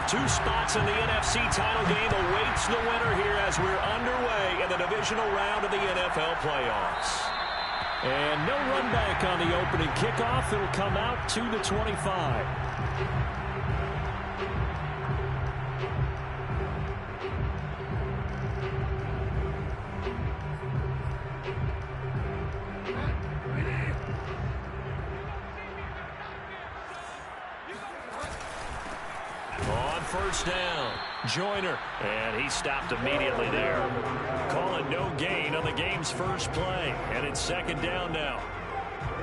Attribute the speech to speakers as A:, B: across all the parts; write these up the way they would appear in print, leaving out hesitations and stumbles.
A: Two spots in the NFC title game awaits the winner here as we're underway in the divisional round of the NFL playoffs. And no run back on the opening kickoff. It'll come out to the 25. First down, Joyner, and he stopped immediately there. Calling no gain on the game's first play, and it's second down now.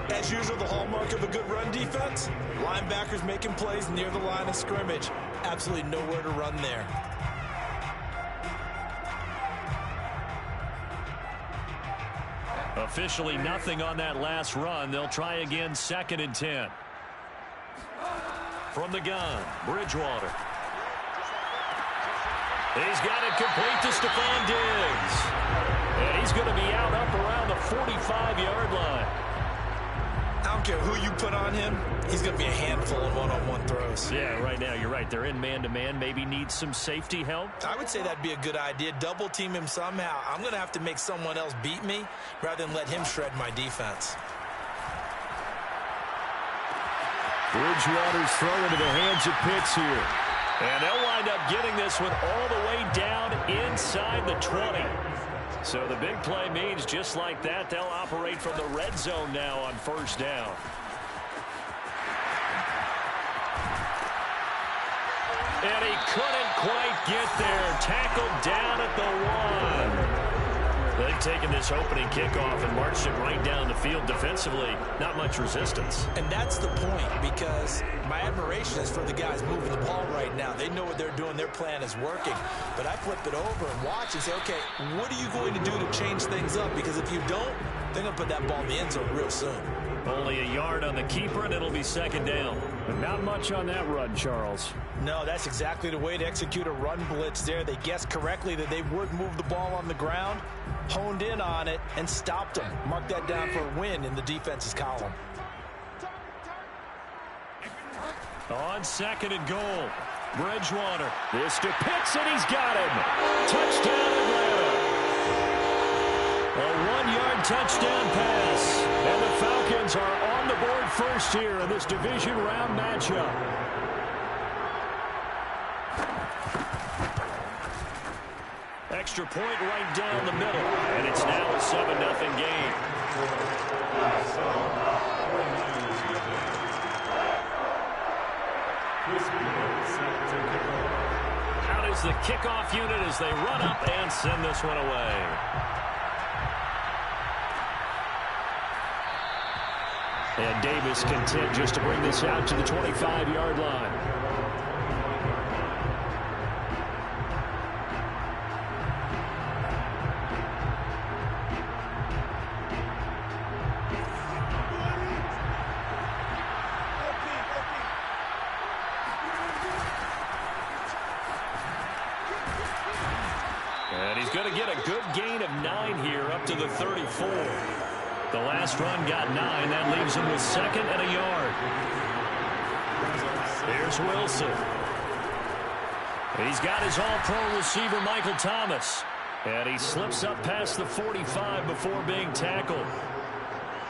B: As usual, the hallmark of a good run defense, linebackers making plays near the line of scrimmage. Absolutely nowhere to run there.
A: Officially nothing on that last run. They'll try again, 2nd and 10. From the gun, Bridgewater. He's got it complete to Stephon Diggs. And he's going to be out up around the 45-yard line.
B: I don't care who you put on him. He's going to be a handful in one-on-one throws.
A: Yeah, right now you're right. They're in man-to-man. Maybe need some safety help.
B: I would say that'd be a good idea. Double team him somehow. I'm going to have to make someone else beat me rather than let him shred my defense.
A: Bridgewater's throw into the hands of Pitts here. And they'll wind up getting this one all the way down inside the 20. So the big play means just like that, they'll operate from the red zone now on first down. And he couldn't quite get there. Tackled down at the 1. They've taken this opening kickoff and marched it right down the field defensively. Not much resistance.
B: And that's the point, because my admiration is for the guys moving the ball right now. They know what they're doing. Their plan is working. But I flip it over and watch and say, okay, what are you going to do to change things up? Because if you don't, they're going to put that ball in the end zone real soon.
A: Only a yard on the keeper, and it'll be second down. But not much on that run, Charles.
B: No, that's exactly the way to execute a run blitz there. They guessed correctly that they would move the ball on the ground, honed in on it, and stopped them. Mark that down for a win in the defense's column.
A: On 2nd and goal, Bridgewater. This to Pitts, and he's got him. Touchdown, Atlanta. A 1-yard touchdown pass. And the Falcons are on the board first here in this division round matchup. Extra point right down the middle. And it's now a 7-0 game. Out is the kickoff unit as they run up and send this one away. And Davis content just to bring this out to the 25-yard line. And he's going to get a good gain of 9 here up to the 34. The last run got 9. That leaves him with 2nd and a yard. Here's Wilson. He's got his all-pro receiver, Michael Thomas. And he slips up past the 45 before being tackled.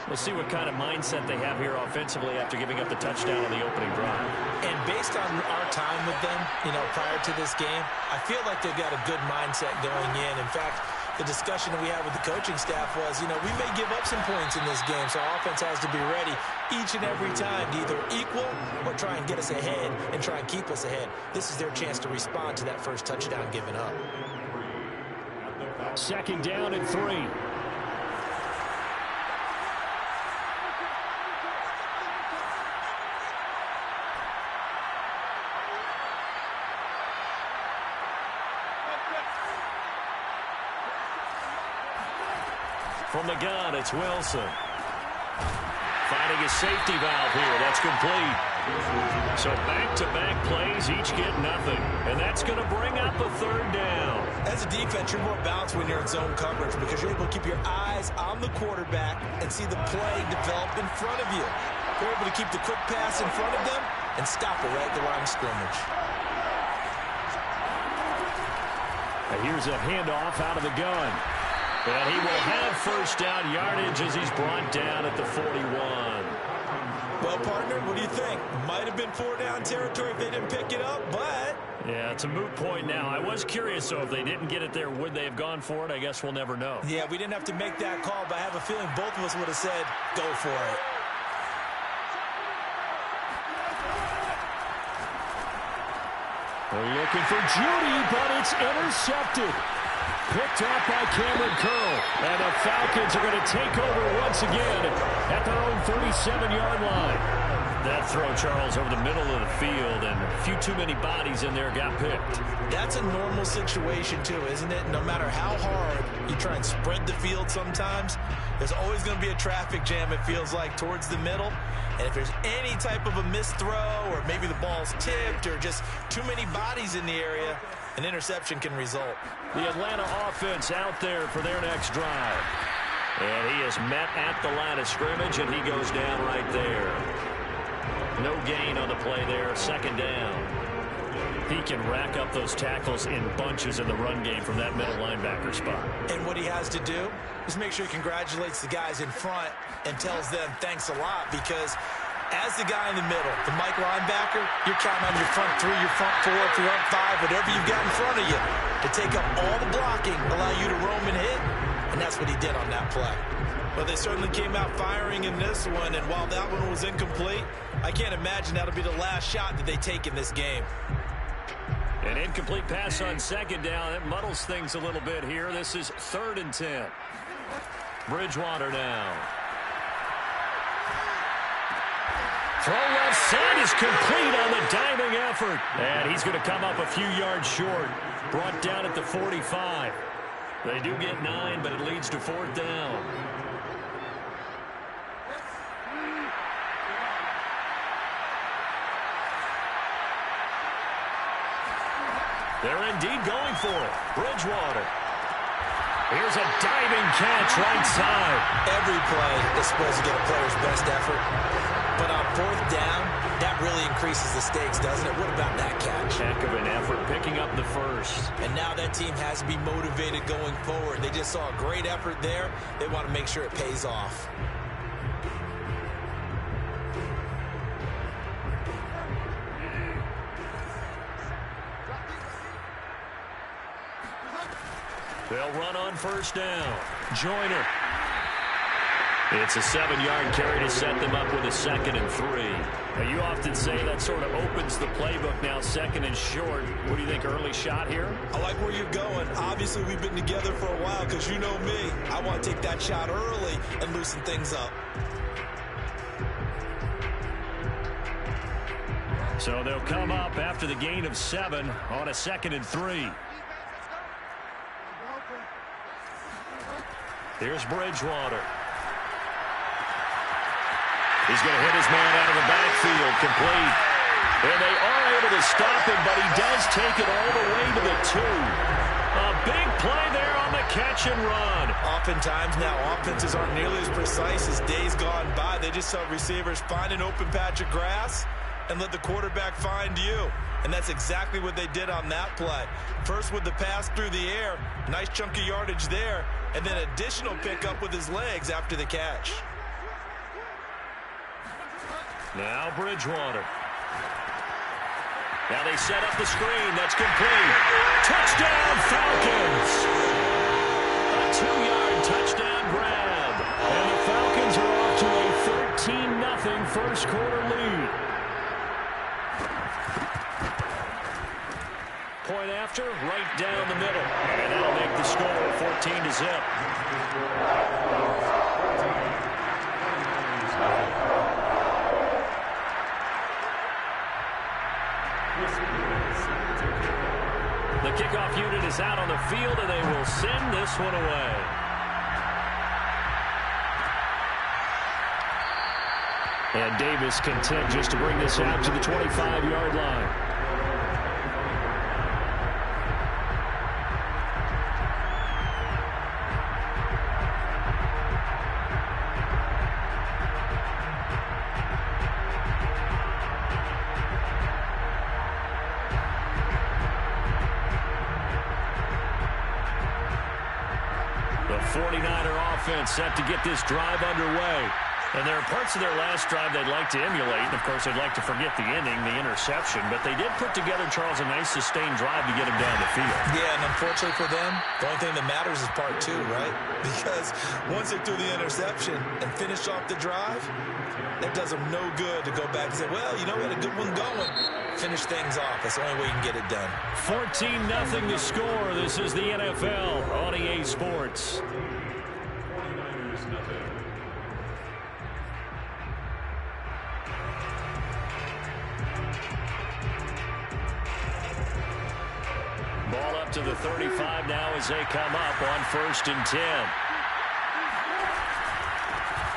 A: We'll see what kind of mindset they have here offensively after giving up the touchdown on the opening drive. And based on our time with them, prior to this game, I feel like they've got a good mindset going in. In fact, the discussion that we had with the coaching staff was, we may give up some points in this game, so our offense has to be ready each and every time to either equal or try and get us ahead and try and keep us ahead. This is their chance to respond to that first touchdown given up. 2nd down and 3. From the gun, it's Wilson. Finding a safety valve here. That's complete. So back-to-back plays, each get nothing. And that's going to bring up a 3rd down.
B: As a defense, you're more balanced when you're in zone coverage because you're able to keep your eyes on the quarterback and see the play develop in front of you. You're able to keep the quick pass in front of them and stop it right at the line of scrimmage.
A: And here's a handoff out of the gun. And he will have first down yardage as he's brought down at the 41.
B: Well, partner, what do you think? Might have been 4-down territory if they didn't pick it up, but...
A: Yeah, it's a moot point now. I was curious, so if they didn't get it there, would they have gone for it? I guess we'll never know.
B: Yeah, we didn't have to make that call, but I have a feeling both of us would have said, go for it.
A: They're looking for Judy, but it's intercepted. Picked off by Cameron Curl. And the Falcons are going to take over once again at their own 37-yard line. That throw, Charles, over the middle of the field, and a few too many bodies in there got picked.
B: That's a normal situation, too, isn't it? No matter how hard you try and spread the field sometimes, there's always going to be a traffic jam, it feels like, towards the middle. And if there's any type of a missed throw, or maybe the ball's tipped, or just too many bodies in the area, an interception can result.
A: The Atlanta offense out there for their next drive. And he is met at the line of scrimmage, and he goes down right there. No gain on the play there, second down. He can rack up those tackles in bunches in the run game from that middle linebacker spot.
B: And what he has to do is make sure he congratulates the guys in front and tells them thanks a lot, because as the guy in the middle, the Mike linebacker, you're counting on your front three, your front four, front five, whatever you've got in front of you to take up all the blocking, allow you to roam and hit, and that's what he did on that play. Well, they certainly came out firing in this one, and while that one was incomplete, I can't imagine that'll be the last shot that they take in this game.
A: An incomplete pass on second down. It muddles things a little bit here. This is 3rd and 10. Bridgewater now. Throw left side is complete on the diving effort. And he's going to come up a few yards short. Brought down at the 45. They do get 9, but it leads to 4th down. They're indeed going for it. Bridgewater. Here's a diving catch right side.
B: Every play is supposed to get a player's best effort. But on 4th down, that really increases the stakes, doesn't it? What about that catch?
A: Heck of an effort, picking up the first.
B: And now that team has to be motivated going forward. They just saw a great effort there. They want to make sure it pays off.
A: They'll run on 1st down. Joyner. It's a 7-yard carry to set them up with a 2nd and 3. Now, you often say that sort of opens the playbook now, 2nd and short. What do you think, early shot here?
B: I like where you're going. Obviously, we've been together for a while because you know me. I want to take that shot early and loosen things up.
A: So they'll come up after the gain of 7 on a 2nd and 3. Here's Bridgewater. He's going to hit his man out of the backfield, complete. And they are able to stop him, but he does take it all the way to the 2. A big play there on the catch and run.
B: Oftentimes now, offenses aren't nearly as precise as days gone by. They just saw receivers find an open patch of grass and let the quarterback find you. And that's exactly what they did on that play. First with the pass through the air, nice chunk of yardage there, and then additional pickup with his legs after the catch.
A: Now Bridgewater. Now they set up the screen. That's complete. Touchdown, Falcons! A 2-yard touchdown grab. And the Falcons are off to a 13-0 first quarter lead. Point after, right down the middle. And that'll make the score 14-0. The kickoff unit is out on the field, and they will send this one away. And Davis content just to bring this out to the 25-yard line. The 49er offense set to get this drive underway. And there are parts of their last drive they'd like to emulate. And, of course, they'd like to forget the inning, the interception. But they did put together, Charles, a nice sustained drive to get him down the field.
B: Yeah, and unfortunately for them, the only thing that matters is part two, right? Because once they threw the interception and finished off the drive, that does them no good to go back and say, well, you know, we had a good one going. Finish things off. That's the only way you can get it done.
A: 14-0 to score. This is the NFL on EA Sports. Ball up to the 35 now as they come up on 1st and 10.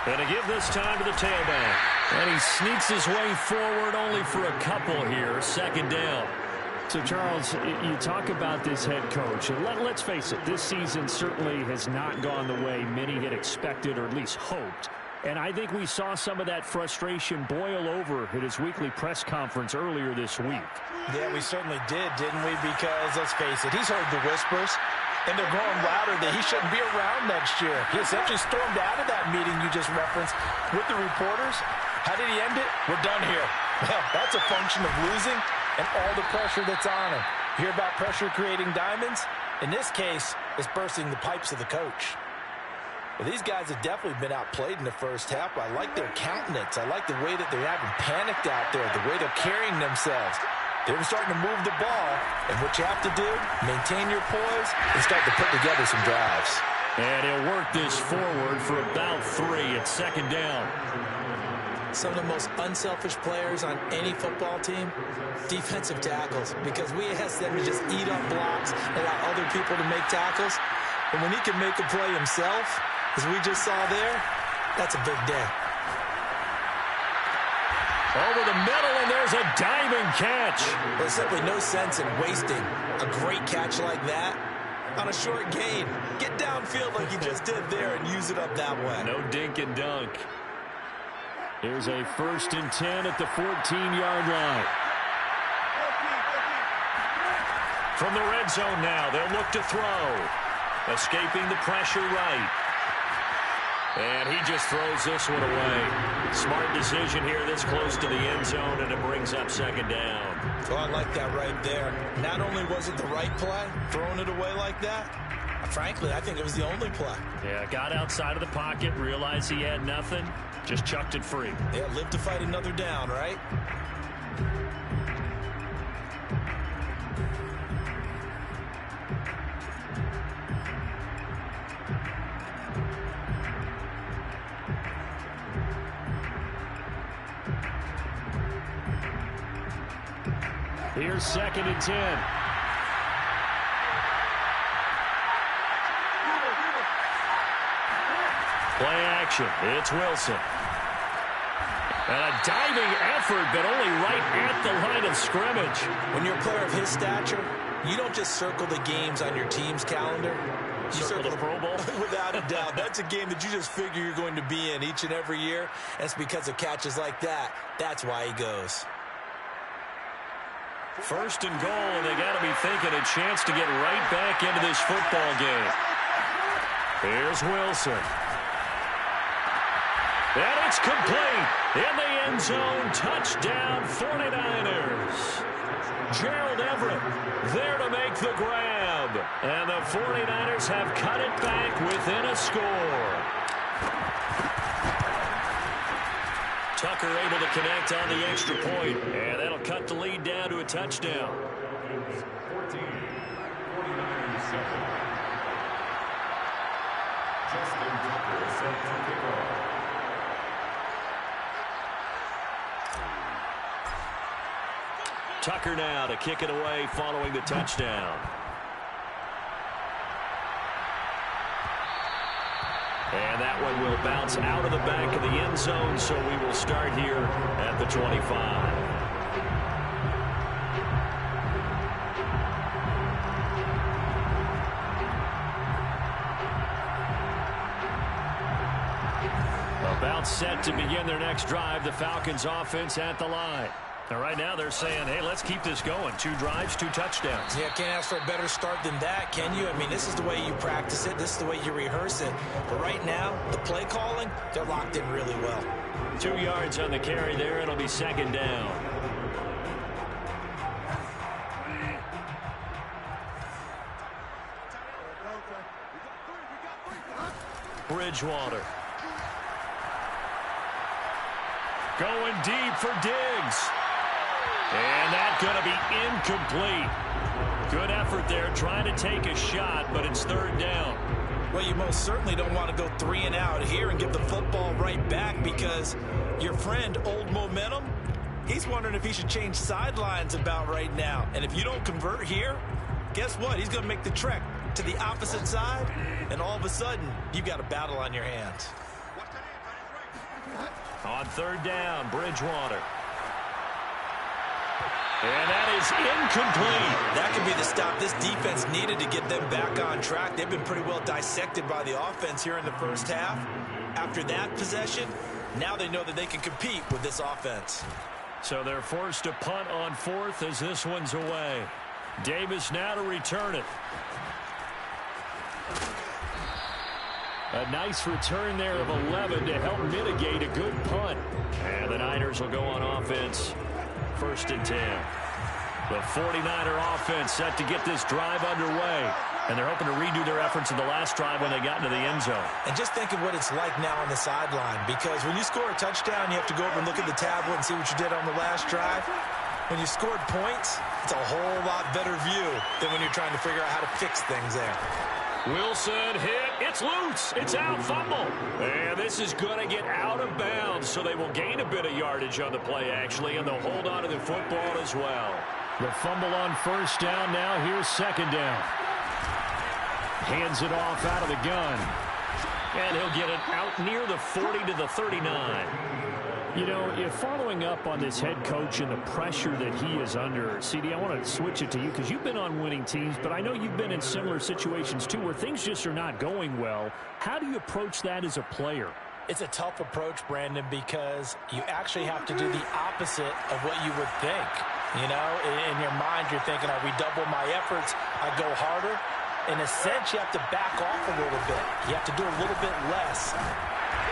A: And to give this time to the tailback. And he sneaks his way forward only for a couple here. 2nd down.
C: So, Charles, you talk about this head coach. And let's face it, this season certainly has not gone the way many had expected or at least hoped. And I think we saw some of that frustration boil over at his weekly press conference earlier this week.
D: Yeah, we certainly did, didn't we? Because, let's face it, he's heard the whispers, and they're growing louder that he shouldn't be around next year. He essentially stormed out of that meeting you just referenced with the reporters. How did he end it? We're done here. Well, that's a function of losing and all the pressure that's on him. You hear about pressure creating diamonds? In this case, it's bursting the pipes of the coach. Well, these guys have definitely been outplayed in the first half. I like their countenance. I like the way that they're having panicked out there, the way they're carrying themselves. They're starting to move the ball, and what you have to do, maintain your poise and start to put together some drives.
A: And he'll work this forward for about 3 at 2nd down.
B: Some of the most unselfish players on any football team, defensive tackles, because we ask them to just eat up blocks and allow other people to make tackles. And when he can make a play himself, as we just saw there, that's a big day.
A: Over the middle, and there's a diving catch.
B: There's simply no sense in wasting a great catch like that on a short gain. Get downfield like he just did there and use it up that way.
A: No dink and dunk. Here's a 1st and 10 at the 14-yard line. From the red zone now, they'll look to throw. Escaping the pressure right. And he just throws this one away. Smart decision here this close to the end zone, and it brings up 2nd down.
B: Oh, I like that right there. Not only was it the right play, throwing it away like that, frankly, I think it was the only play.
A: Yeah, got outside of the pocket, realized he had nothing, just chucked it free.
B: Yeah, live to fight another down, right?
C: Here's 2nd and 10.
A: Play action. It's Wilson. And a diving effort, but only right at the line of scrimmage.
B: When you're a player of his stature, you don't just circle the games on your team's calendar. You
A: circle the Pro Bowl?
B: Without a doubt. That's a game that you just figure you're going to be in each and every year. And it's because of catches like that. That's why he goes.
A: 1st and goal, and they got to be thinking a chance to get right back into this football game. Here's Wilson. And it's complete. In the end zone, touchdown 49ers. Gerald Everett there to make the grab. And the 49ers have cut it back within a score. Tucker able to connect on the extra point, and that'll cut the lead down to a touchdown.
E: 14, 49ers 7. Justin Tucker set to kick off.
A: Tucker now to kick it away following the touchdown. And that one will bounce out of the back of the end zone, so we will start here at the 25. About set to begin their next drive, the Falcons offense at the line. And right now they're saying, hey, let's keep this going. 2 drives, 2 touchdowns.
B: Yeah, can't ask for a better start than that, can you? I mean, this is the way you practice it. This is the way you rehearse it. But right now, the play calling, they're locked in really well.
A: 2 yards on the carry there. It'll be 2nd down. Bridgewater. Going deep for Diggs. And that's going to be incomplete. Good effort there, trying to take a shot, but it's 3rd down.
B: Well, you most certainly don't want to go 3 and out here and give the football right back, because your friend, Old Momentum, he's wondering if he should change sidelines about right now. And if you don't convert here, guess what? He's going to make the trek to the opposite side, and all of a sudden, you've got a battle on your hands.
A: On 3rd down, Bridgewater. And that is incomplete.
B: That could be the stop this defense needed to get them back on track. They've been pretty well dissected by the offense here in the first half. After that possession, now they know that they can compete with this offense.
A: So they're forced to punt on 4th as this one's away. Davis now to return it. A nice return there of 11 to help mitigate a good punt. And the Niners will go on offense. 1st and 10. The 49er offense set to get this drive underway. And they're hoping to redo their efforts in the last drive when they got into the end zone.
B: And just think of what it's like now on the sideline. Because when you score a touchdown, you have to go over and look at the tablet and see what you did on the last drive. When you scored points, it's a whole lot better view than when you're trying to figure out how to fix things there.
A: Wilson hit. It's loose. It's out. Fumble. And this is going to get out of bounds, so they will gain a bit of yardage on the play, actually, and they'll hold on to the football as well.
C: The fumble on 1st down. Now here's 2nd down. Hands it off out of the gun.
A: And he'll get it out near the 40 to the 39.
C: You know, if following up on this head coach and the pressure that he is under, CD, I want to switch it to you because you've been on winning teams, but I know you've been in similar situations too where things just are not going well. How do you approach that as a player?
D: It's a tough approach, Brandon, because you actually have to do the opposite of what you would think. You know, in your mind, you're thinking, I redouble my efforts, I go harder. In a sense, you have to back off a little bit. You have to do a little bit less.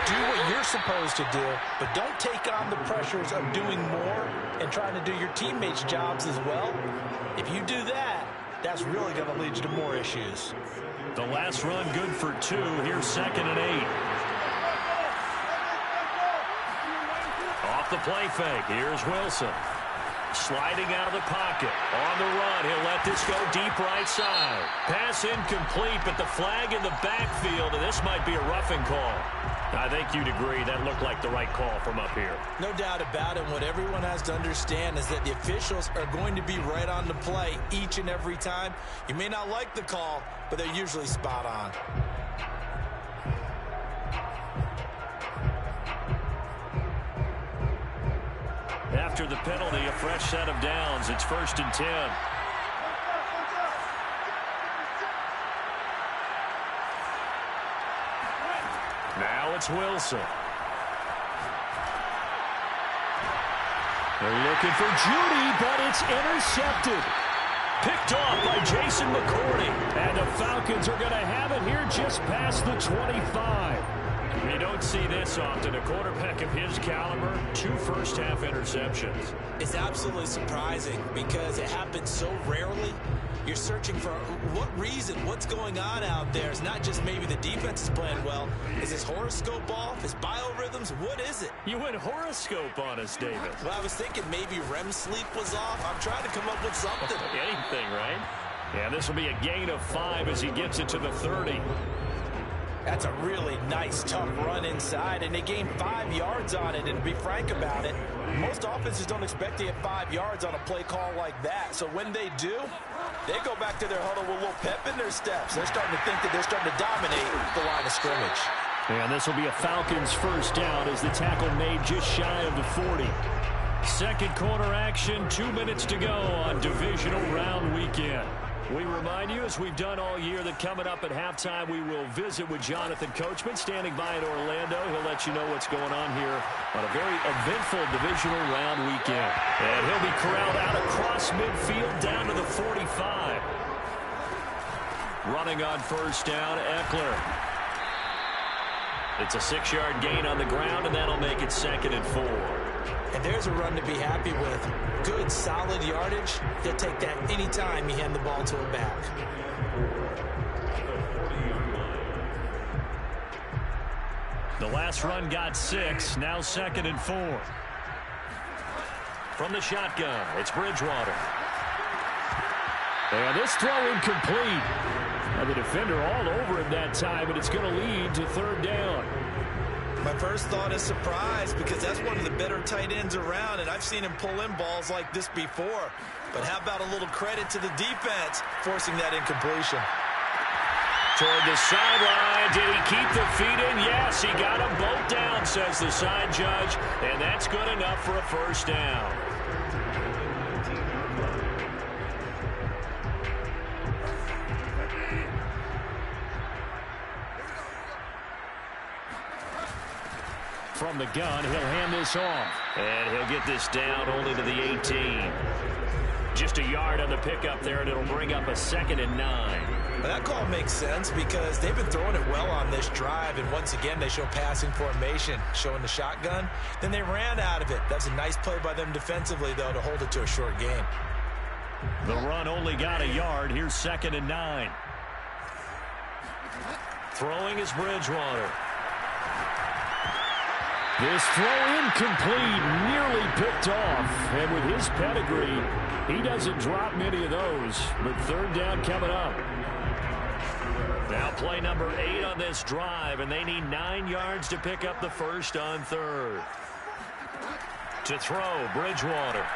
D: Do what you're supposed to do, but don't take on the pressures of doing more and trying to do your teammates' jobs as well. If you do that, that's really going to lead you to more issues.
A: The last run good for 2. Here's 2nd and 8. Off the play fake. Here's Wilson. Sliding out of the pocket. On the run. He'll let this go deep right side. Pass incomplete, but the flag in the backfield, and this might be a roughing call. I think you'd agree that looked like the right call from up here.
B: No doubt about it. What everyone has to understand is that the officials are going to be right on the play each and every time. You may not like the call, but they're usually spot on.
A: After the penalty, a fresh set of downs. It's 1st and 10. Now it's Wilson.
C: They're looking for Judy, but it's intercepted.
A: Picked off by Jason McCourty.
C: And the Falcons are going to have it here just past the 25.
A: You don't see this often. A quarterback of his caliber, 2 first-half interceptions.
B: It's absolutely surprising because it happens so rarely. You're searching for what reason, what's going on out there. It's not just maybe the defense is playing well. Is his horoscope off? His biorhythms? What is it?
A: You went horoscope on us, David.
B: Well, I was thinking maybe REM sleep was off. I'm trying to come up with something.
A: Anything, right? Yeah, this will be a gain of 5 as he gets it to the 30.
D: That's a really nice, tough run inside, and they gained 5 yards on it. And to be frank about it, most offenses don't expect to get 5 yards on a play call like that. So when they do, they go back to their huddle with a little pep in their steps. They're starting to think that they're starting to dominate the line of scrimmage.
C: And this will be a Falcons first down as the tackle made just shy of the 40.
A: Second quarter action, 2 minutes to go on divisional round weekend.
C: We remind you, as we've done all year, that coming up at halftime, we will visit with Jonathan Coachman, standing by in Orlando. He'll let you know what's going on here on a very eventful divisional round weekend. And he'll be corralled out across midfield down to the 45. Running on first down, Eckler. It's a 6-yard gain on the ground, and that'll make it 2nd and 4.
B: And there's a run to be happy with. Good, solid yardage. He'll take that anytime you hand the ball to him back.
C: The last run got 6, now 2nd and 4. From the shotgun, it's Bridgewater. And this throw incomplete. And the defender all over him that time, and it's going to lead to 3rd down.
B: My first thought is surprise, because that's one of the better tight ends around, and I've seen him pull in balls like this before. But how about a little credit to the defense forcing that incompletion?
C: Toward the sideline. Did he keep the feet in? Yes, he got them both down, says the side judge, and that's good enough for a 1st down. From the gun, he'll hand this off. And he'll get this down only to the 18. Just a yard on the pickup there, and it'll bring up a 2nd and 9.
B: Well, that call makes sense because they've been throwing it well on this drive, and once again they show passing formation, showing the shotgun. Then they ran out of it. That's a nice play by them defensively, though, to hold it to a short gain.
C: The run only got a yard. Here's 2nd and 9. Throwing is Bridgewater. This throw incomplete, nearly picked off. And with his pedigree, he doesn't drop many of those. But 3rd down coming up. Now play number 8 on this drive, and they need 9 yards to pick up the 1st on 3rd. To throw, Bridgewater.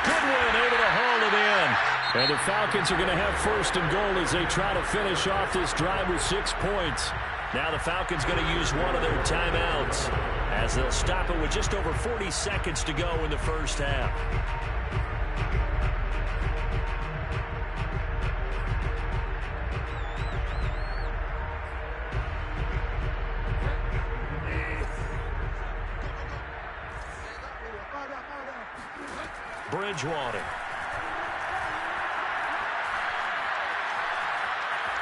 C: Goodwin able to haul it in. And the Falcons are going to have 1st and goal as they try to finish off this drive with 6 points. Now the Falcons going to use one of their timeouts as they'll stop it with just over 40 seconds to go in the 1st half. Bridgewater.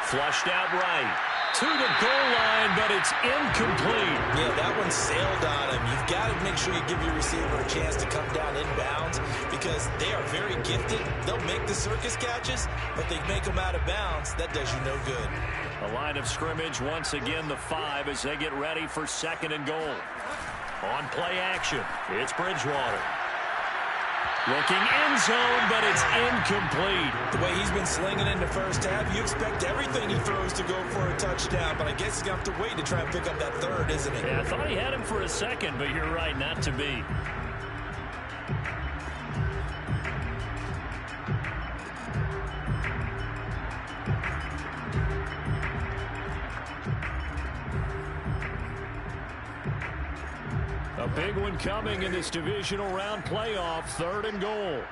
C: Flushed out right. To the goal line, but it's incomplete.
B: Yeah, that one sailed on him. You've got to make sure you give your receiver a chance to come down inbounds because they are very gifted. They'll make the circus catches, but they make them out of bounds. That does you no good.
C: A line of scrimmage, once again the 5 as they get ready for 2nd and goal. On play action, it's Bridgewater. Looking end zone, but it's incomplete.
B: The way he's been slinging in the 1st half, you expect everything he throws to go for a touchdown, but I guess he's going to have to wait to try and pick up that 3rd, isn't he?
C: Yeah, I thought he had him for a second, but you're right, not to be. A big one coming in this divisional round playoff, 3rd and goal.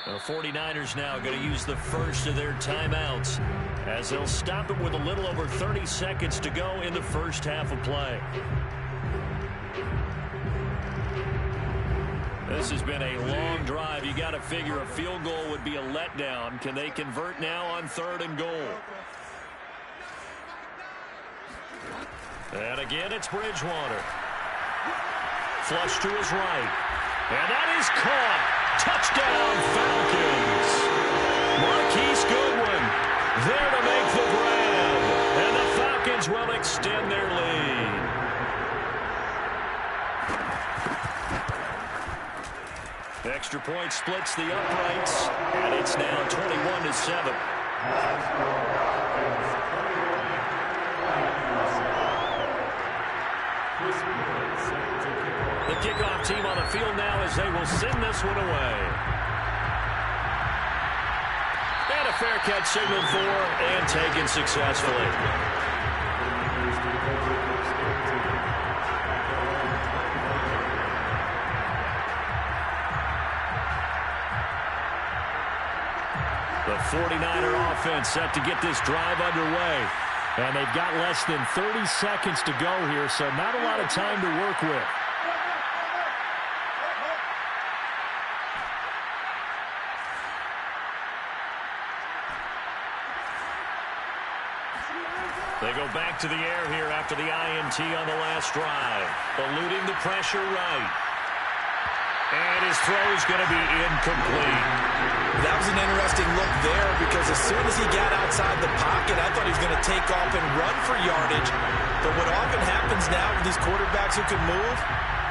C: The 49ers now going to use the 1st of their timeouts as they'll stop it with a little over 30 seconds to go in the 1st half of play. This has been a long drive. You got to figure a field goal would be a letdown. Can they convert now on 3rd and goal? And again, it's Bridgewater. Flush to his right. And that is caught. Touchdown, Falcons. Marquise Goodwin there to make the grab. And the Falcons will extend their lead. Extra point splits the uprights. And it's now 21-7. The kickoff team on the field now as they will send this one away. And a fair catch signaled for and taken successfully.
A: 49er offense set to get this drive underway.
C: And they've got less than 30 seconds to go here, so not a lot of time to work with.
A: They go back to the air here after the INT on the last drive. Eluding the pressure right. And his throw is going to be incomplete.
B: That was an interesting look there because as soon as he got outside the pocket, I thought he was going to take off and run for yardage. But what often happens now with these quarterbacks who can move,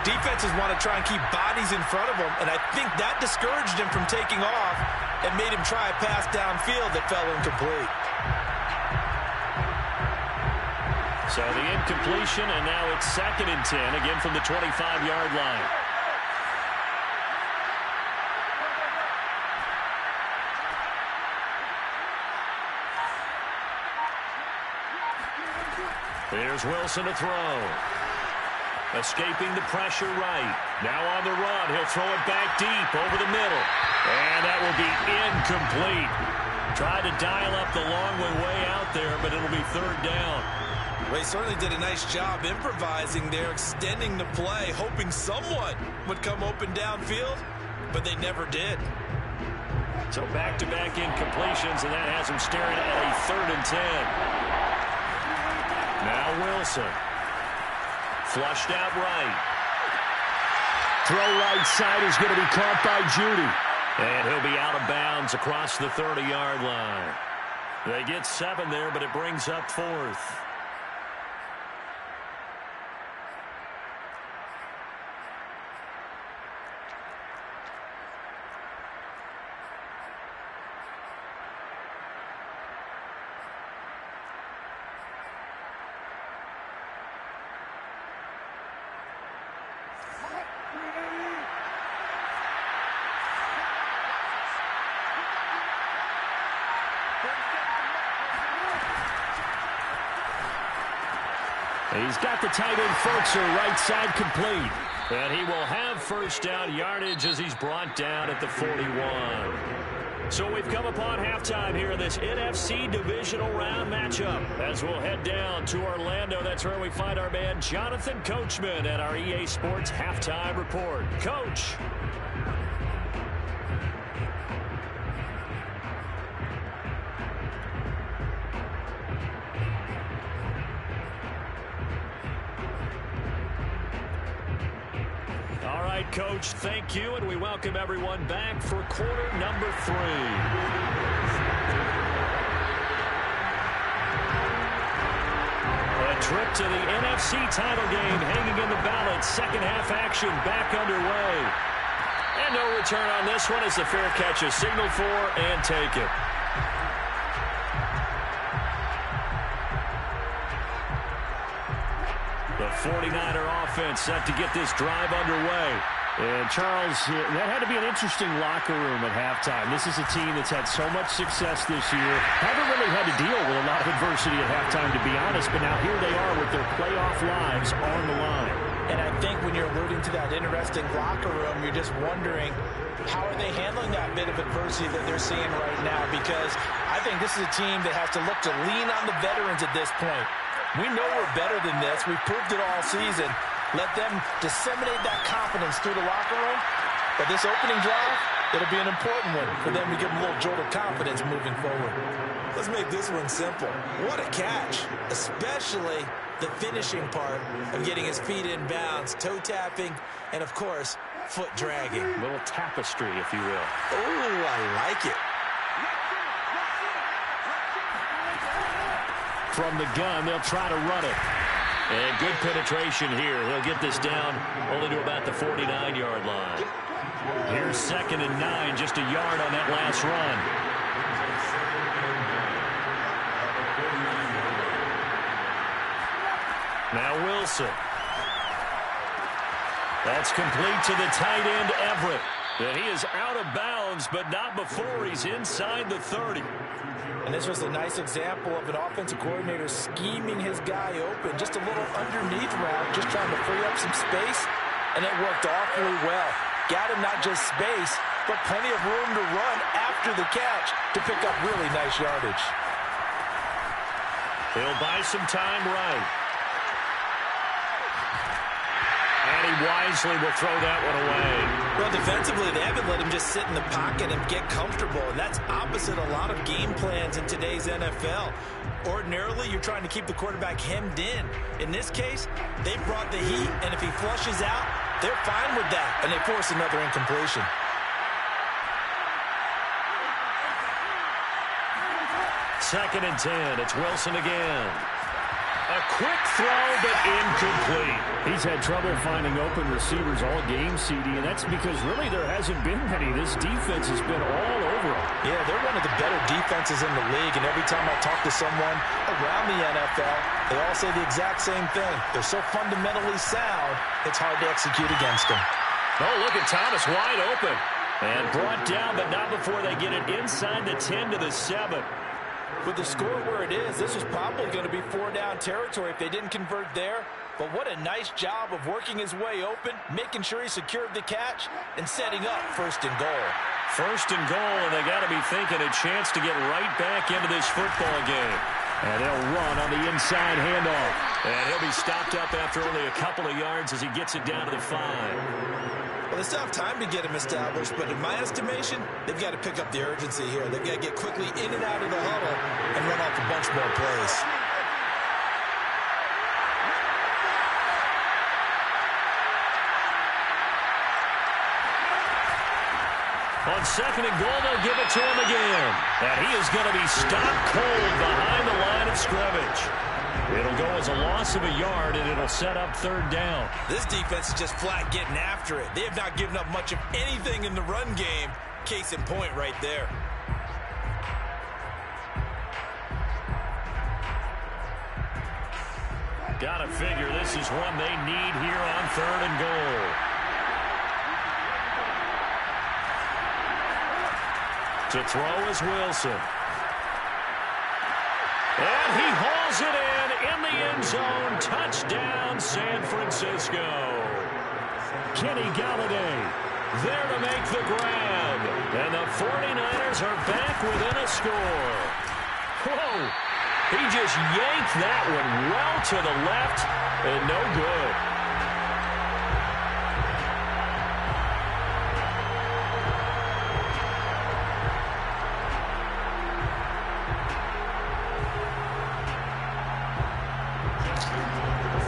B: defenses want to try and keep bodies in front of them, and I think that discouraged him from taking off and made him try a pass downfield that fell incomplete.
A: So the incompletion, and now it's 2nd and 10, again from the 25-yard line. Here's Wilson to throw. Escaping the pressure right. Now on the run. He'll throw it back deep over the middle. And that will be incomplete. Tried to dial up the long way out there, but it'll be 3rd down.
B: Well, he certainly did a nice job improvising there, extending the play, hoping someone would come open downfield, but they never did.
A: So back-to-back incompletions, and that has him staring at a 3rd and 10. Now Wilson. Flushed out right.
C: Throw right side is going to be caught by Judy.
A: And he'll be out of bounds across the 30-yard line. They get 7 there, but it brings up 4th.
C: He's got the tight end Fultzer right side complete.
A: And he will have 1st down yardage as he's brought down at the 41. So we've come upon halftime here in this NFC divisional round matchup. As we'll head down to Orlando, that's where we find our man Jonathan Coachman at our EA Sports Halftime Report. Coach. Coach, thank you, and we welcome everyone back for quarter number 3. A trip to the NFC title game hanging in the balance. Second half action back underway. And no return on this one as the fair catch is signaled for and taken. The 49er offense set to get this drive underway.
C: And, Charles, that had to be an interesting locker room at halftime. This is a team that's had so much success this year. Haven't really had to deal with a lot of adversity at halftime, to be honest, but now here they are with their playoff lives on the line.
D: And I think when you're alluding to that interesting locker room, you're just wondering, how are they handling that bit of adversity that they're seeing right now? Because I think this is a team that has to look to lean on the veterans at this point. We know we're better than this. We've proved it all season. Let them disseminate that confidence through the locker room. But this opening drive, it'll be an important one for them to give them a little jolt of confidence moving forward.
B: Let's make this one simple. What a catch, especially the finishing part of getting his feet in bounds, toe tapping, and, of course, foot dragging.
A: A little tapestry, if you will.
B: Oh, I like it.
A: From the gun, they'll try to run it. And good penetration here. He'll get this down only to about the 49-yard line. Here's 2nd and 9, just a yard on that last run. Now Wilson. That's complete to the tight end, Everett. And he is out of bounds, but not before he's inside the 30.
D: And this was a nice example of an offensive coordinator scheming his guy open. Just a little underneath route, just trying to free up some space, and it worked awfully well. Got him not just space, but plenty of room to run after after the catch to pick up really nice yardage.
A: He'll buy some time right. And he wisely will throw that one away.
B: Well, defensively, they haven't let him just sit in the pocket and get comfortable, and that's opposite a lot of game plans in today's NFL. Ordinarily, you're trying to keep the quarterback hemmed in. In this case, they brought the heat, and if he flushes out, they're fine with that, and they force another incompletion.
A: Second and 10. It's Wilson again. A quick throw, but incomplete.
C: He's had trouble finding open receivers all game, CD, and that's because really there hasn't been many. This defense has been all over them.
B: Yeah, they're one of the better defenses in the league, and every time I talk to someone around the NFL, they all say the exact same thing. They're so fundamentally sound, it's hard to execute against them.
A: Oh, look at Thomas wide open. And brought down, but not before they get it inside the 10 to the 7.
B: With the score where it is, this was probably going to be 4-down territory if they didn't convert there. But what a nice job of working his way open, making sure he secured the catch, and setting up 1st and goal.
A: 1st and goal, and they got to be thinking a chance to get right back into this football game.
C: And they'll run on the inside handoff.
A: And he'll be stopped up after only a couple of yards as he gets it down to the 5.
B: Well, they still have time to get him established, but in my estimation, they've got to pick up the urgency here. They've got to get quickly in and out of the huddle and run off a bunch more plays.
A: On 2nd and goal, they'll give it to him again. And he is going to be stopped cold behind the line of scrimmage. It'll go as a loss of a yard, and it'll set up 3rd down.
B: This defense is just flat getting after it. They have not given up much of anything in the run game. Case in point right there.
A: Gotta figure this is one they need here on 3rd and goal. To throw is Wilson. And he hauls it in the end zone. Touchdown, San Francisco. Kenny Galladay there to make the grab. And the 49ers are back within a score. Whoa. He just yanked that one well to the left and no good.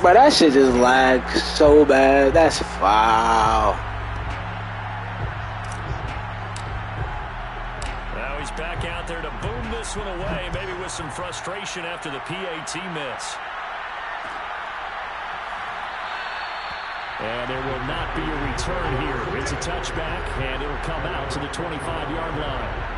F: But that shit just lagged so bad. That's foul.
A: Now he's back out there to boom this one away, maybe with some frustration after the PAT miss.
C: And there will not be a return here. It's a touchback, and it'll come out to the 25-yard line.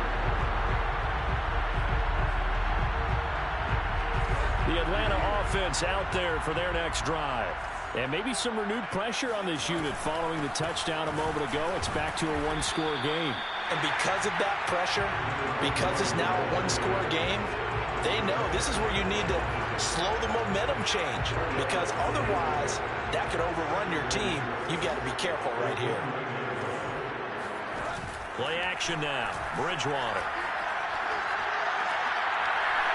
C: The Atlanta offense out there for their next drive. And maybe some renewed pressure on this unit following the touchdown a moment ago. It's back to a one-score game.
B: And because of that pressure, because it's now a one-score game, they know this is where you need to slow the momentum change. Because otherwise, that could overrun your team. You've got to be careful right here.
A: Play action now. Bridgewater.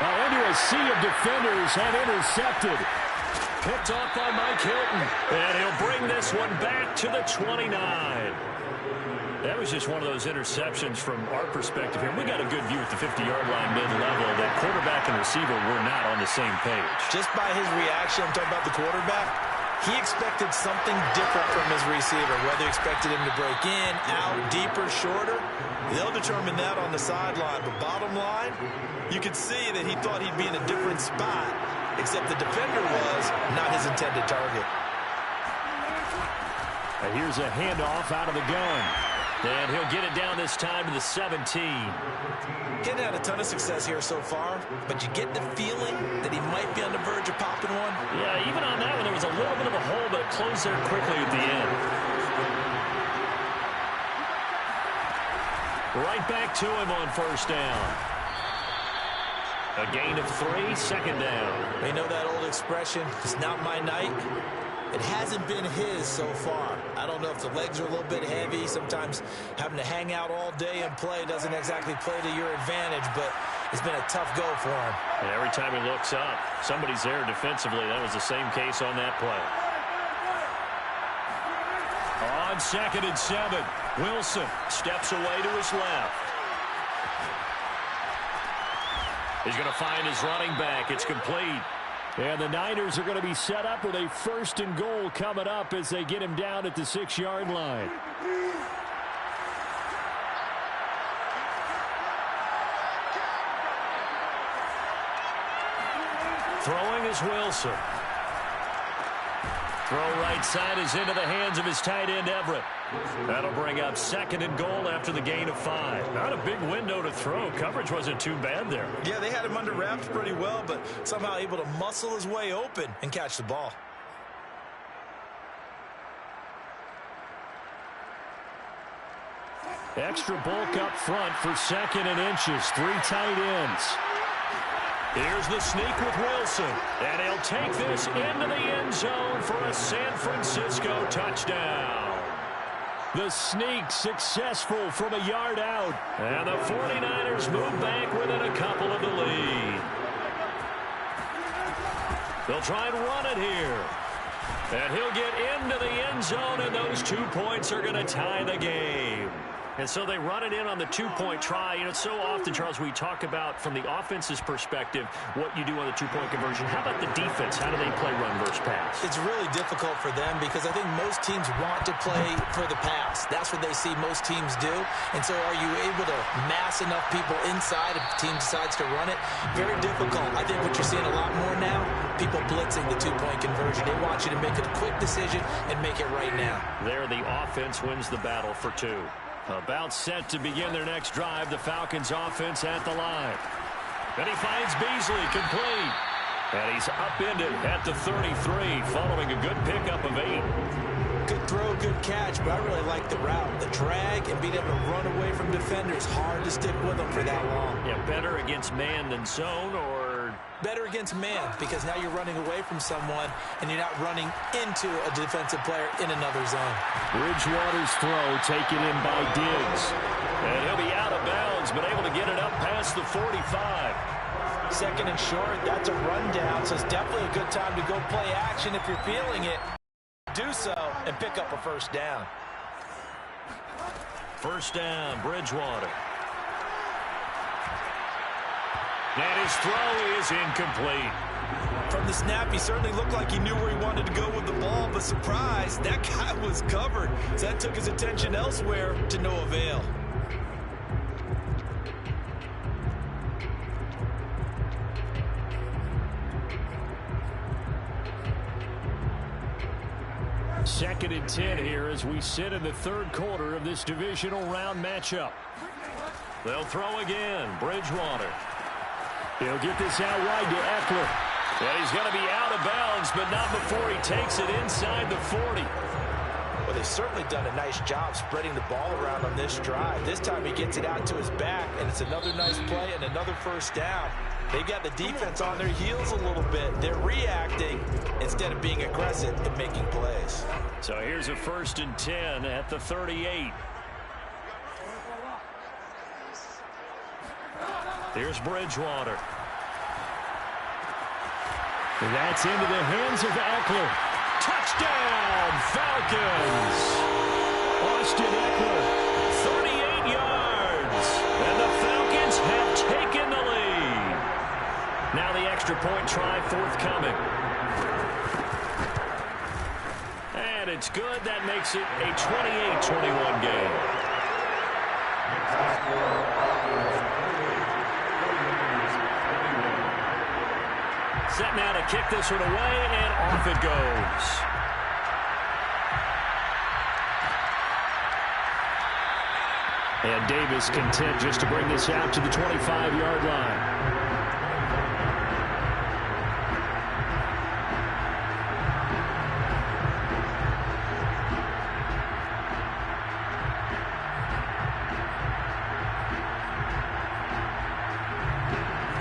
C: Well, into a sea of defenders and intercepted.
A: Picked off by Mike Hilton. And he'll bring this one back to the 29. That was just one of those interceptions from our perspective here. We got a good view at the 50-yard line mid-level that quarterback and receiver were not on the same page.
B: Just by his reaction, I'm talking about the quarterback, he expected something different from his receiver. Whether he expected him to break in, out, deeper, shorter, they'll determine that on the sideline. But bottom line, you could see that he thought he'd be in a different spot, except the defender was not his intended target.
C: And here's a handoff out of the gun.
A: And he'll get it down this time to the 17.
B: Getting had a ton of success here so far, but you get the feeling that he might be on the verge of popping one.
A: Yeah, even on that one, there was a little bit of a hole, but it closed there quickly at the end. Right back to him on 1st down. A gain of 3, 2nd down.
B: They know that old expression, it's not my night. It hasn't been his so far. I don't know if the legs are a little bit heavy. Sometimes having to hang out all day and play doesn't exactly play to your advantage, but it's been a tough go for him.
A: And every time he looks up, somebody's there defensively. That was the same case on that play. On 2nd and 7, Wilson steps away to his left. He's going to find his running back. It's complete.
C: And the Niners are going to be set up with a 1st and goal coming up as they get him down at the 6-yard line.
A: Throwing is Wilson. Throw right side is into the hands of his tight end, Everett. That'll bring up 2nd and goal after the gain of 5. Not a big window to throw. Coverage wasn't too bad there.
B: Yeah, they had him under wraps pretty well, but somehow able to muscle his way open and catch the ball.
C: Extra bulk up front for 2nd and inches. 3 tight ends.
A: Here's the sneak with Wilson. And he'll take this into the end zone for a San Francisco touchdown.
C: The sneak successful from a yard out.
A: And the 49ers move back within a couple of the lead. They'll try and run it here. And he'll get into the end zone, and those 2 points are going to tie the game. And so they run it in on the 2-point try. You know, so often, Charles, we talk about from the offense's perspective what you do on the 2-point conversion. How about the defense? How do they play run versus pass?
B: It's really difficult for them because I think most teams want to play for the pass. That's what they see most teams do. And so are you able to mass enough people inside if the team decides to run it? Very difficult. I think what you're seeing a lot more now, people blitzing the 2-point conversion. They want you to make a quick decision and make it right now.
A: There, the offense wins the battle for 2. About set to begin their next drive, the Falcons offense at the line. And he finds Beasley complete. And he's upended at the 33 following a good pickup of 8.
B: Good throw, good catch, but I really like the route. The drag and being able to run away from defenders. Hard to stick with them for that long.
A: Yeah, better against man than zone, or
B: better against man because now you're running away from someone and you're not running into a defensive player in another zone.
C: Bridgewater's throw taken in by Diggs.
A: And he'll be out of bounds, but able to get it up past the 45.
D: 2nd and short, that's a rundown, so it's definitely a good time to go play action if you're feeling it. Do so and pick up a 1st down.
A: 1st down, Bridgewater. And his throw is incomplete.
B: From the snap, he certainly looked like he knew where he wanted to go with the ball, but surprise, that guy was covered. So that took his attention elsewhere to no avail.
C: Second and 10 here as we sit in the 3rd quarter of this divisional round matchup.
A: They'll throw again. Bridgewater.
C: He'll get this out wide to Eckler.
A: And he's going to be out of bounds, but not before he takes it inside the 40.
D: Well, they've certainly done a nice job spreading the ball around on this drive. This time he gets it out to his back, and it's another nice play and another 1st down. They've got the defense on their heels a little bit. They're reacting instead of being aggressive and making plays.
A: So here's a 1st and 10 at the 38. Here's Bridgewater.
C: That's into the hands of Eckler.
A: Touchdown, Falcons! Austin Eckler, 38 yards. And the Falcons have taken the lead. Now the extra point try forthcoming. And it's good. That makes it a 28-21 game. Set now to kick this one away, and off it goes.
C: And Davis content just to bring this out to the 25-yard line.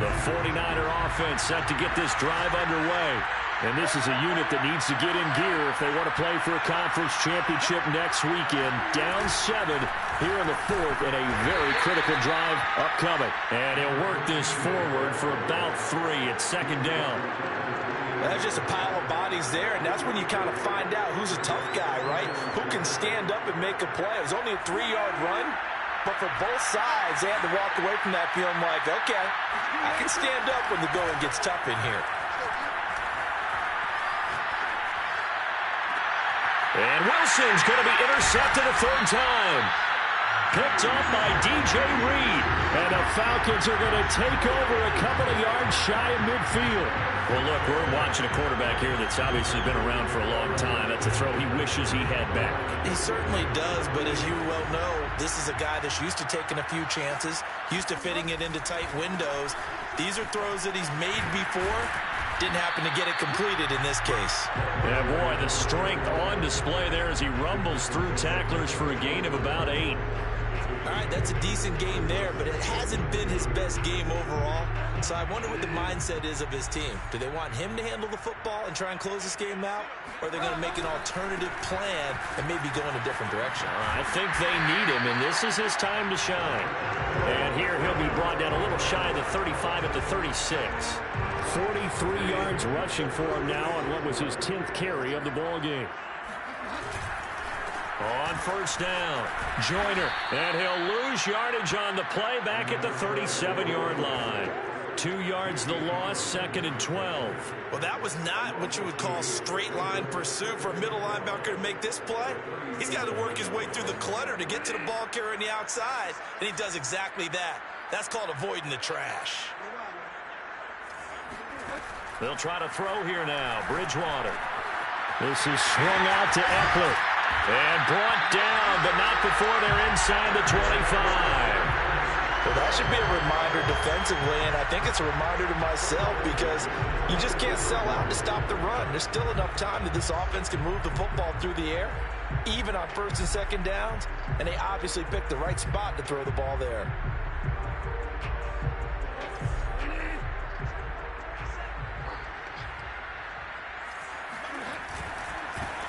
A: The 49er offense set to get this drive underway.
C: And this is a unit that needs to get in gear if they want to play for a conference championship next weekend. Down 7 here in the 4th and a very critical drive upcoming.
A: And he'll work this forward for about 3. It's 2nd down.
B: That's just a pile of bodies there, and that's when you kind of find out who's a tough guy, right? Who can stand up and make a play. It was only a 3-yard run, but for both sides, they had to walk away from that feeling like, okay, I can stand up when the going gets tough in here.
A: And Wilson's going to be intercepted a 3rd time. Picked up by DJ Reed.
C: And the Falcons are going to take over a couple of yards shy of midfield.
A: Well, look, we're watching a quarterback here that's obviously been around for a long time. That's a throw he wishes he had back.
B: He certainly does, but as you well know, this is a guy that's used to taking a few chances, used to fitting it into tight windows. These are throws that he's made before. Didn't happen to get it completed in this case.
A: Yeah, boy, the strength on display there as he rumbles through tacklers for a gain of about 8.
B: All right, that's a decent game there, but it hasn't been his best game overall. So I wonder what the mindset is of his team. Do they want him to handle the football and try and close this game out? Or are they going to make an alternative plan and maybe go in a different direction?
A: I think they need him, and this is his time to shine. And here he'll be brought down a little shy of the 35 at the 36.
C: 43 yards rushing for him now on what was his 10th carry of the ball game.
A: On 1st down, Joyner, and he'll lose yardage on the play back at the 37-yard line. 2 yards the loss, 2nd and 12.
B: Well, that was not what you would call straight line pursuit for a middle linebacker to make this play. He's got to work his way through the clutter to get to the ball carrier on the outside, and he does exactly that. That's called avoiding the trash.
A: They'll try to throw here now. Bridgewater.
C: This is swung out to Eckler.
A: And brought down, but not before they're inside the 25.
B: Well, that should be a reminder defensively, and I think it's a reminder to myself because you just can't sell out to stop the run. There's still enough time that this offense can move the football through the air, even on 1st and 2nd downs, and they obviously picked the right spot to throw the ball there.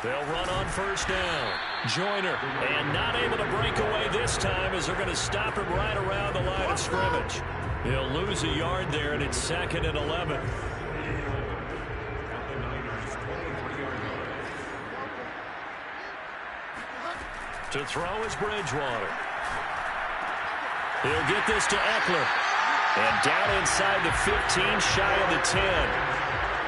A: They'll run on 1st down. Joyner, and not able to break away this time as they're going to stop him right around the line of scrimmage. He'll lose a yard there, and it's 2nd and 11. To throw is Bridgewater. He'll get this to Eckler. And down inside the 15, shy of the 10.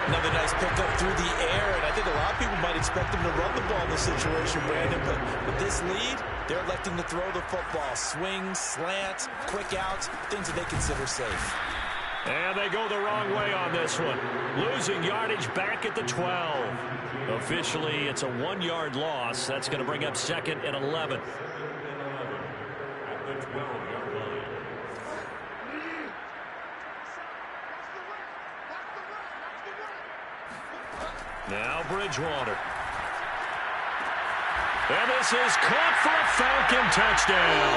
B: Another nice pickup through the air, and I think a lot of people might expect him to run the ball in this situation, Brandon, but with this lead, they're electing to throw the football. Swings, slants, quick outs, things that they consider safe.
A: And they go the wrong way on this one. Losing yardage back at the 12. Officially, it's a 1-yard loss. That's going to bring up 2nd and 11.
E: At the 12-yard line.
A: Now Bridgewater. And this is caught for a Falcon touchdown.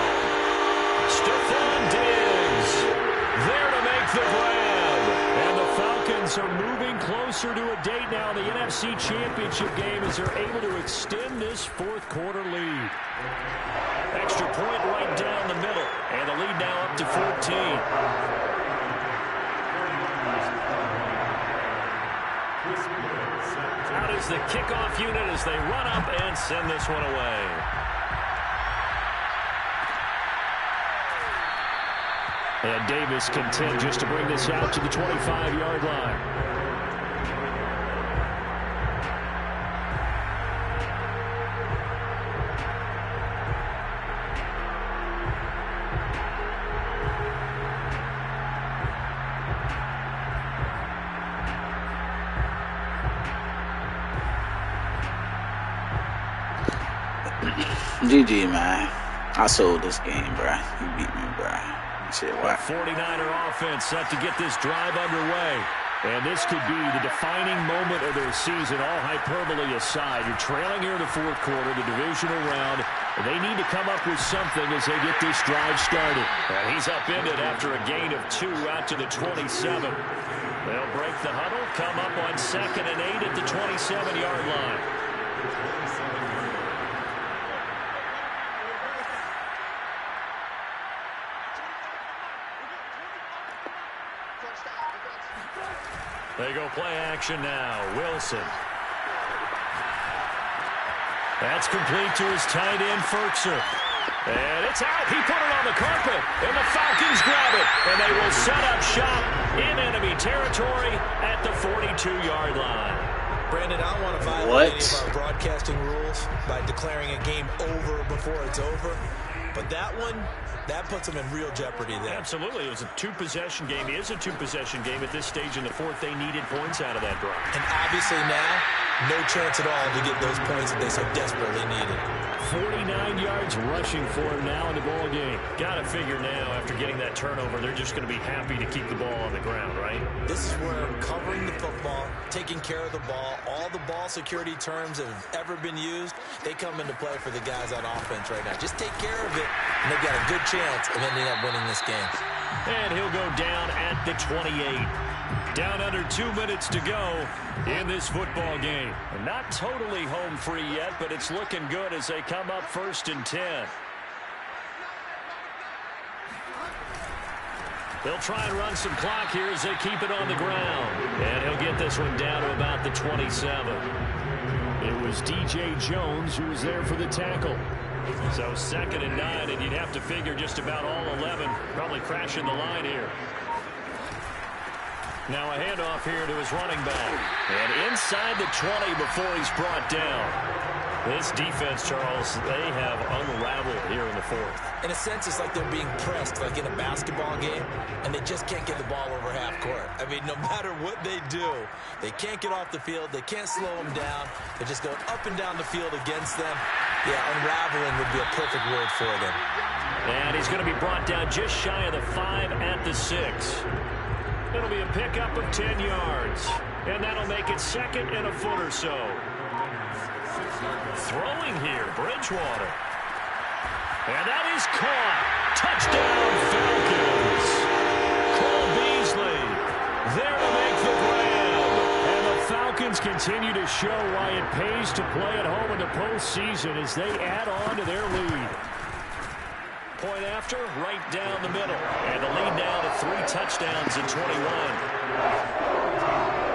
A: Stephon Diggs there to make the grab.
C: And the Falcons are moving closer to a date now in the NFC Championship game as they're able to extend this 4th quarter lead.
A: Extra point right down the middle. And the lead now up to 14. Out is the kickoff unit as they run up and send this one away.
C: And Davis content just to bring this out to the 25-yard line.
F: GG, man. I sold this game, bro. You beat me, bro. Shit,
A: what? 49er offense set to get this drive underway.
C: And this could be the defining moment of their season, all hyperbole aside. You're trailing here in the 4th quarter, the divisional round. They need to come up with something as they get this drive started.
A: And he's upended after a gain of 2 out to the 27. They'll break the huddle, come up on 2nd and 8 at the 27-yard line. They go play action now. Wilson. That's complete to his tight end, Ferkser. And it's out. He put it on the carpet. And the Falcons grab it. And they will set up shop in enemy territory at the 42-yard line.
B: Brandon, I don't want to violate any of our broadcasting rules by declaring a game over before it's over. But that one, that puts them in real jeopardy there.
A: Absolutely. It was a two-possession game. It is a two-possession game at this stage in the fourth. They needed points out of that drive.
B: And obviously now, no chance at all to get those points that they so desperately needed.
C: 49 yards rushing for him now in the ball game.
A: Got to figure now, after getting that turnover, they're just going to be happy to keep the ball on the ground, right?
B: This is where covering the football, taking care of the ball, all the ball security terms that have ever been used, they come into play for the guys on offense right now. Just take care of it, and they've got a good chance of ending up winning this game.
A: And he'll go down at the 28. Down under 2 minutes to go in this football game. And not totally home free yet, but it's looking good as they come up 1st and 10. They'll try and run some clock here as they keep it on the ground. And he'll get this one down to about the 27.
C: It was DJ Jones who was there for the tackle.
A: So 2nd and 9, and you'd have to figure just about all 11 probably crashing the line here. Now a handoff here to his running back. And inside the 20 before he's brought down. This defense, Charles, they have unraveled here in the fourth.
B: In a sense, it's like they're being pressed, like in a basketball game, and they just can't get the ball over half court. I mean, no matter what they do, they can't get off the field. They can't slow them down. They're just going up and down the field against them. Yeah, unraveling would be a perfect word for them.
A: And he's going to be brought down just shy of the 5 at the 6. It'll be a pickup of 10 yards. And that'll make it 2nd and a foot or so. Throwing here, Bridgewater. And that is caught. Touchdown, Falcons. Cole Beasley there to make the grab.
C: And the Falcons continue to show why it pays to play at home in the postseason as they add on to their lead.
A: Point after, right down the middle. And the lead now to 3 touchdowns in 21.